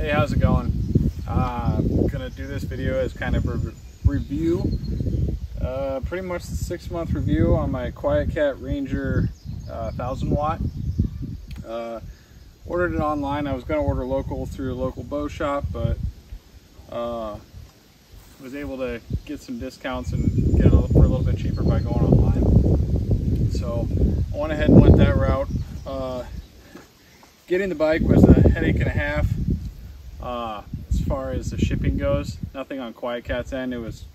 Hey, how's it going? I'm gonna do this video as kind of a review, pretty much the 6-month review on my QuietKat Ranger 1000 watt. Ordered it online. I was gonna order local through a local bow shop, but was able to get some discounts and get it for a little bit cheaper by going online. So I went ahead and went that route. Getting the bike was a headache and a half. As far as the shipping goes, nothing on QuietKat's end. It was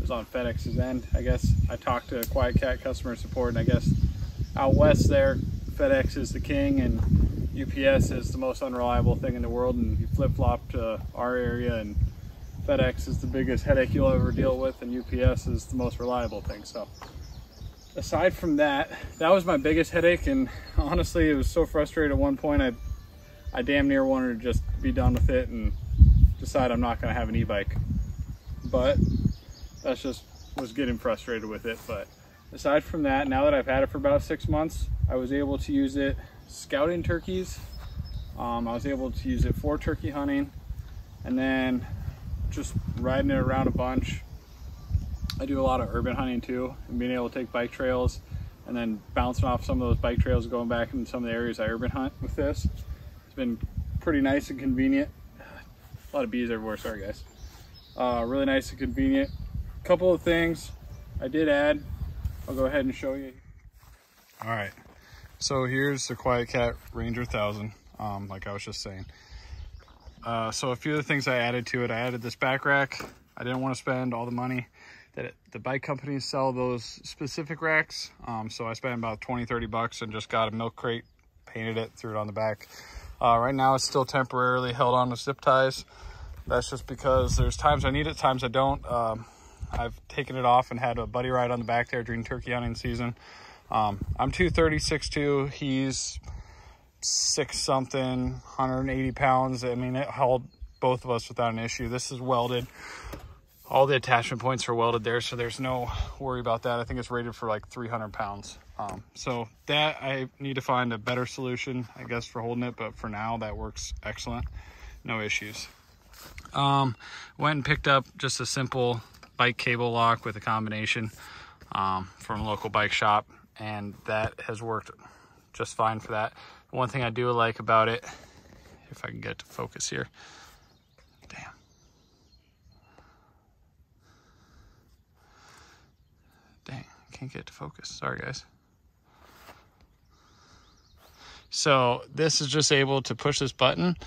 on FedEx's end. I guess I talked to QuietKat customer support, and I guess out west there, FedEx is the king and UPS is the most unreliable thing in the world, and you flip-flop to our area and FedEx is the biggest headache you'll ever deal with, and UPS is the most reliable thing. So aside from that, that was my biggest headache, and honestly it was so frustrating at one point I damn near wanted to just be done with it and decide I'm not going to have an e-bike. But that's just was getting frustrated with it. But aside from that, now that I've had it for about 6 months, I was able to use it scouting turkeys. I was able to use it for turkey hunting, and then just riding it around a bunch. I do a lot of urban hunting too, and being able to take bike trails and then bouncing off some of those bike trails, going back in some of the areas I urban hunt with this. It's been pretty nice and convenient. A lot of bees everywhere, sorry guys. Really nice and convenient. Couple of things I did add, I'll go ahead and show you. All right, so here's the QuietKat Ranger 1000, like I was just saying. So a few of the things I added to it, I added this back rack. I didn't want to spend all the money that the bike companies sell those specific racks. So I spent about 20-30 bucks and just got a milk crate, painted it, threw it on the back. Right now it's still temporarily held on with zip ties. That's just because there's times I need it, times I don't. I've taken it off and had a buddy ride on the back there during turkey hunting season. I'm 230, 6'2", he's 6 something, 180 pounds. I mean, it held both of us without an issue. This is welded. All the attachment points are welded there, so there's no worry about that. I think it's rated for like 300 pounds. So that I need to find a better solution, I guess, for holding it, but for now that works excellent. No issues. Went and picked up just a simple bike cable lock with a combination from a local bike shop, and that has worked just fine for that. One thing I do like about it, if I can get to focus here, damn. Dang, can't get to focus, sorry guys. So this is just able to push this button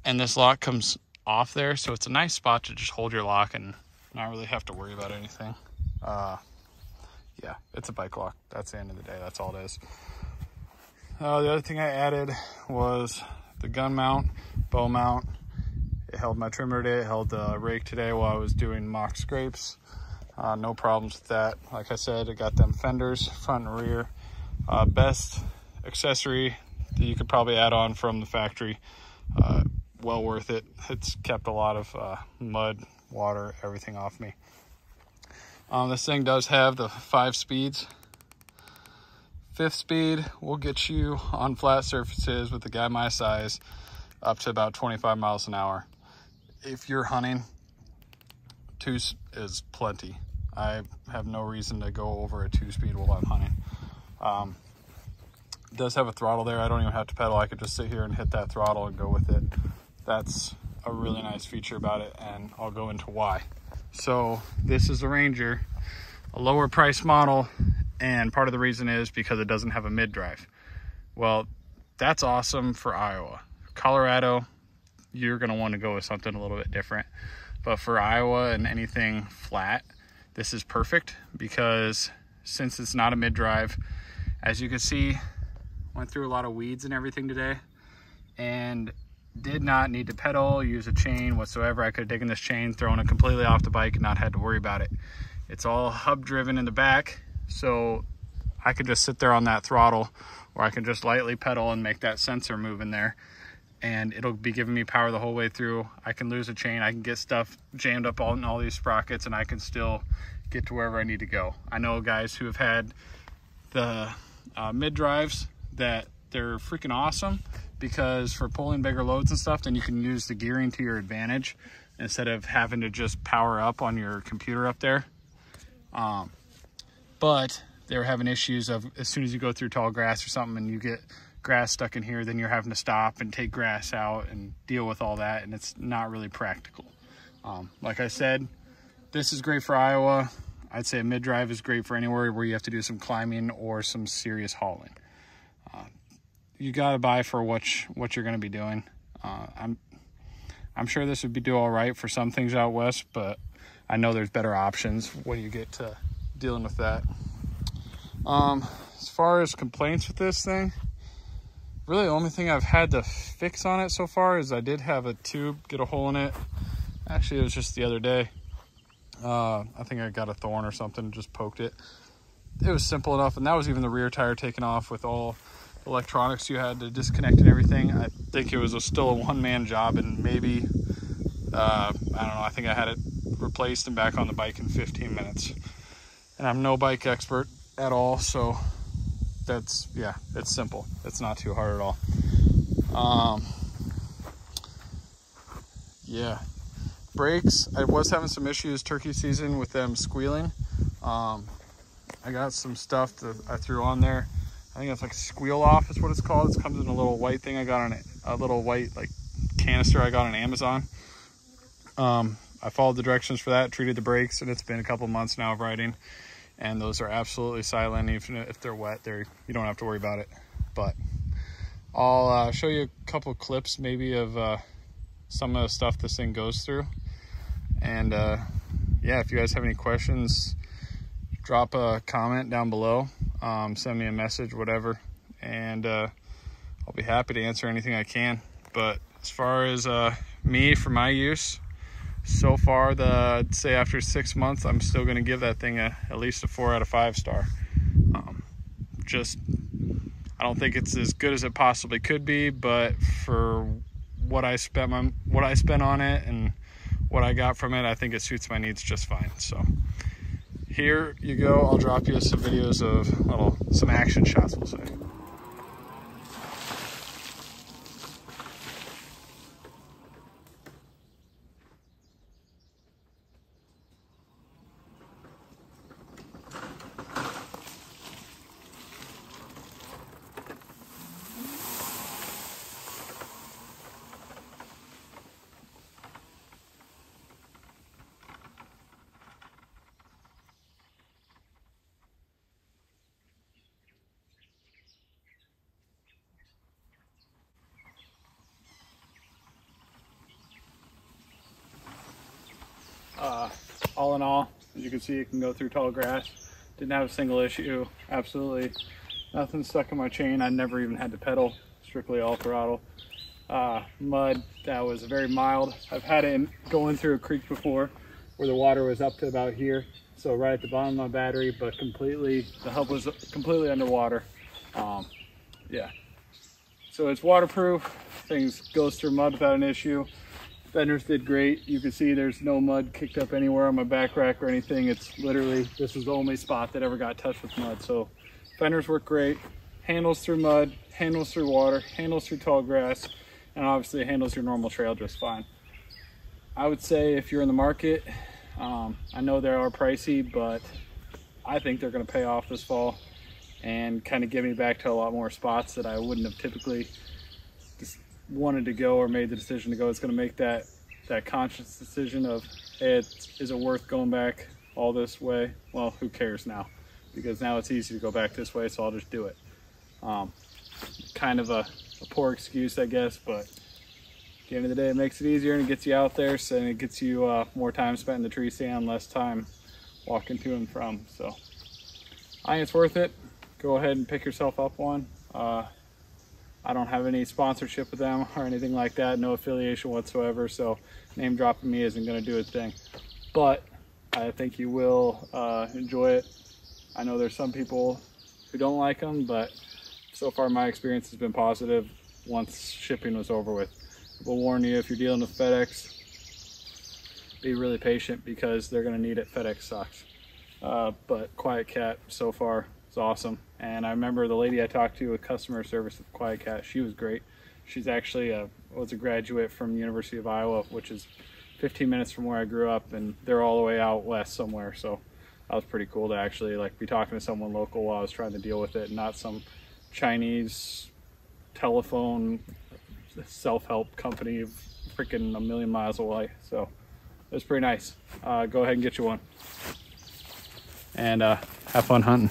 and this lock comes off there. So it's a nice spot to just hold your lock and not really have to worry about anything. Yeah, it's a bike lock. That's the end of the day. That's all it is. The other thing I added was the gun mount, bow mount. It held my trimmer today. It held the rake today while I was doing mock scrapes. No problems with that. Like I said, I got them fenders, front and rear. Best accessory that you could probably add on from the factory. Well worth it. It's kept a lot of mud, water, everything off me. This thing does have the 5 speeds. 5th speed will get you on flat surfaces with a guy my size up to about 25 miles an hour. If you're hunting, 2 is plenty. I have no reason to go over a 2-speed while I'm hunting. It does have a throttle there. I don't even have to pedal. I could just sit here and hit that throttle and go with it. That's a really nice feature about it, and I'll go into why. So this is a Ranger, a lower price model, and part of the reason is because it doesn't have a mid-drive. Well, that's awesome for Iowa. Colorado, you're going to want to go with something a little bit different. But for Iowa and anything flat, this is perfect because since it's not a mid-drive, as you can see, went through a lot of weeds and everything today and did not need to pedal, use a chain whatsoever. I could have taken this chain, thrown it completely off the bike and not had to worry about it. It's all hub driven in the back, so I could just sit there on that throttle, or I can just lightly pedal and make that sensor move in there, and it'll be giving me power the whole way through. I can lose a chain, I can get stuff jammed up in all these sprockets, and I can still get to wherever I need to go. I know guys who have had the mid drives that they're freaking awesome, because for pulling bigger loads and stuff, then you can use the gearing to your advantage instead of having to just power up on your computer up there. But they were having issues of, as soon as you go through tall grass or something and you get grass stuck in here, then you're having to stop and take grass out and deal with all that, and it's not really practical. Like I said, this is great for Iowa. I'd say a mid-drive is great for anywhere where you have to do some climbing or some serious hauling. You got to buy for what you're going to be doing. I'm sure this would do all right for some things out west, but I know there's better options when you get to dealing with that. As far as complaints with this thing, really the only thing I've had to fix on it so far is I did have a tube get a hole in it. Actually, it was just the other day. I think I got a thorn or something and just poked it. It was simple enough, and that was even the rear tire taken off with all electronics you had to disconnect and everything. I think it was still a one-man job, and maybe, I don't know, I think I had it replaced and back on the bike in 15 minutes. And I'm no bike expert at all, so that's, yeah, it's simple. It's not too hard at all. Yeah. Brakes, I was having some issues turkey season with them squealing. I got some stuff that I threw on there. I think it's like Squeal Off is what it's called. It comes in a little white thing I got on it, a little white like canister I got on Amazon. I followed the directions for that, treated the brakes, and it's been a couple months now of riding, and those are absolutely silent. Even if they're wet, you don't have to worry about it. But I'll show you a couple of clips maybe of some of the stuff this thing goes through. And yeah, if you guys have any questions, drop a comment down below, send me a message, whatever, and I'll be happy to answer anything I can. But as far as me, for my use, so far, I'd say after 6 months, I'm still going to give that thing at least a 4 out of 5 star. I don't think it's as good as it possibly could be, but for what I spent on it and what I got from it, I think it suits my needs just fine. So here you go. I'll drop you some videos of some action shots, we'll say. All in all, as you can see, it can go through tall grass. Didn't have a single issue. Absolutely nothing stuck in my chain. I never even had to pedal, strictly all throttle. Mud, that was very mild. I've had it going through a creek before where the water was up to about here. So right at the bottom of my battery, but the hub was completely underwater. Yeah. So it's waterproof. Things goes through mud without an issue. Fenders did great. You can see there's no mud kicked up anywhere on my back rack or anything. It's literally, this was the only spot that ever got touched with mud. So fenders work great. Handles through mud, handles through water, handles through tall grass, and obviously it handles your normal trail just fine. I would say if you're in the market, I know they are pricey, but I think they're gonna pay off this fall and kind of get me back to a lot more spots that I wouldn't have typically just wanted to go or made the decision to go. It's going to make that conscious decision of, hey, is it worth going back all this way? Well, who cares now? Because now it's easy to go back this way, so I'll just do it. Kind of a poor excuse, I guess, but at the end of the day, it makes it easier and it gets you out there, so it gets you more time spent in the tree stand, less time walking to and from. So I think it's worth it. Go ahead and pick yourself up one. I don't have any sponsorship with them or anything like that, no affiliation whatsoever, so name dropping me isn't going to do a thing. But I think you will enjoy it. I know there's some people who don't like them, but so far my experience has been positive once shipping was over with. We'll warn you, if you're dealing with FedEx, be really patient because they're going to need it. FedEx sucks. But QuietKat so far is awesome. And I remember the lady I talked to with customer service at QuietKat, she was great. She's actually was a graduate from University of Iowa, which is 15 minutes from where I grew up, and they're all the way out west somewhere. So that was pretty cool to actually like be talking to someone local while I was trying to deal with it, and not some Chinese telephone self-help company freaking a million miles away. So it was pretty nice. Go ahead and get you one, and have fun hunting.